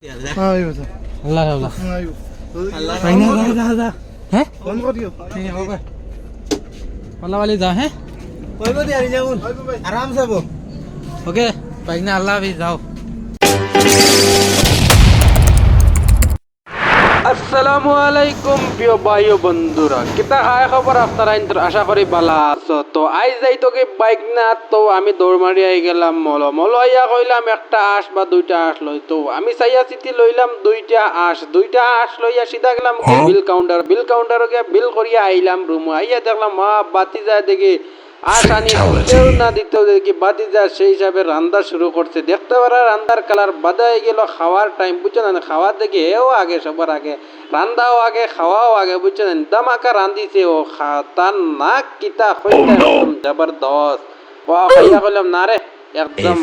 আয়ো যা আল্লাহ আল্লাহ আয়ো ভাই না যা যা যা হ্যাঁ ফোন করিও ঠিক আছে হবে আল্লাহ वाली যা হ্যাঁ কইবো দি আরি যাবো আরাম সে বো ওকে ভাই না আল্লাহ হাফেজ যাও আসসালামু আলাইকুম প্রিয় ভাই ও বন্ধুরা কিতা হায় খবর আপনারা আশা করি ভালো আছো তো আই যাই তোকে বাইক না তো আমি দৌড় মারি আই গেলাম মল আইয়া কইলাম একটা আঁশ বা দুইটা আঁশ লই তো আমি চাইয়া চিঠি লইলাম দুইটা আঁশ লইয়া সিধা গেলাম বিল কাউন্টার গিয়ে বিল করিয়া আইলাম রুম আইয়া দেখলাম মা বাতি যায় দেখি আসানি দিতেও না দিতেও দেখি বাতি যা সেই হিসাবে রান্না শুরু করছে দেখতে পারা রান্নার কালার বাদাই গেল খাওয়ার টাইম বুঝছো না খাওয়ার দেখি এও আগে সবার আগে রান্নাও আগে খাওয়াও আগে বুঝছো না দামাকা রান্ধিছে ও তার নাক কিতা হইতে একদম জবরদস্ত ও খাইয়া কইলাম না রে একদম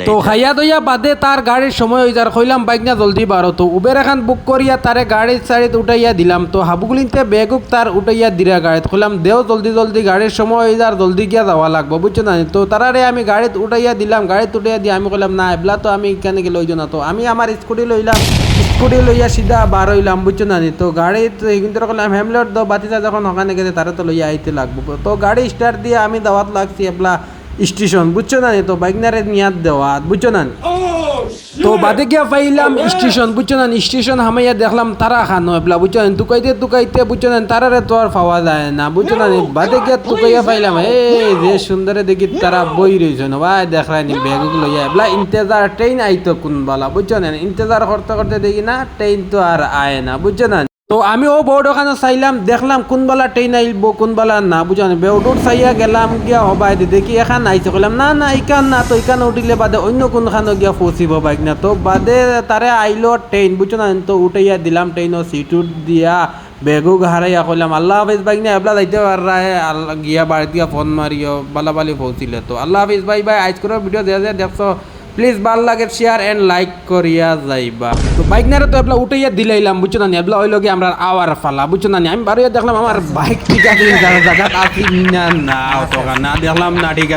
তো খাইয়া দইয়া বাদে তার গাড়ির সময় হয়ে যার কইলাম বাইক না জলদি বারো তো উবের এখন বুক করিয়া তারে গাড়ির সাইড উঠাইয়া দিলাম তো হাবুগুলিতে বেগুক তার উঠাইয়া দিরা গাড়িত কইলাম দেও জলদি গাড়ির সময় হয়ে যার জলদি গিয়া যাওয়া লাগবো বুঝছো না তো তারারে আমি গাড়িত উঠাইয়া দিলাম গাড়িত উঠাইয়া দিয়ে আমি কইলাম না এবলা তো আমি এখানে গিয়ে লইজ না তো আমি আমার স্কুটি লইয়া সিধা বার হইলাম বুঝছো না তো গাড়িত কিন্তু কইলাম হ্যামলেট দাও বাতিটা যখন ওখানে গেছে তারা তো লইয়া আইতে লাগবো তো গাড়ি স্টার্ট দিয়ে আমি দাওয়াত লাগছি এবলা স্টেশন বুঝছো না তো বাইকনারে নিয়াত দেওয়া বুঝছো না তো বাদে গিয়া পাইলাম স্টেশন বুঝছো না স্টেশন হামাইয়া দেখলাম তারা খানো এবলা বুঝছো না তুকাইতে বুঝছো না তারারে তো আর পাওয়া যায় না বুঝছো না বাদে গিয়া তুকাইয়া পাইলাম এই যে সুন্দরে দেখি তারা বই রয়েছে না ভাই দেখায়নি ব্যাগ লইয়া এবলা ইন্তজার ট্রেন আইতো কোনবালা বুঝছো না ইন্তজার করতে দেখি না ট্রেন তো আর আয় না বুঝছো না তো আমি ও বোর্ড ওখানে চাইলাম দেখলাম কোনবেলা ট্রেন আইব কোনবেলা না বুঝানি বেউডুর চাইয়া গেলাম গিয়া হবাই দেখি এখান আইছে কইলাম না ইকান না তো ইকান উঠিলে বাদে অন্য কোনখানে গিয়া পৌঁছিব বাইক না তো বাদে তারে আইলো ট্রেন বুঝছো না তো উঠাইয়া দিলাম ট্রেনও সিট দিয়া বেগু হারাইয়া কইলাম আল্লাহ হাফিজ বাইক না এবলা যাইতে পারা গিয়া বাড়িতে গিয়া ফোন মারিও বালাবালি পৌঁছিলে তো আল্লাহ হাফিজ ভাই আজ করে ভিডিও যে দেখছো প্লিজ ভাল লাগে শেয়ার এন্ড লাইক করিয়া যাইবা তো বাইক না তো এবলা উঠাইয়া দিলাইলাম বুঝছো না এবলা হইল কি আমরা আওয়ার ফালা বুঝছো না আমি বাড়িয়া দেখলাম আমার বাইক ঠিক আছে জায়গা আছে না তো না দেখলাম না ঠিক আছে।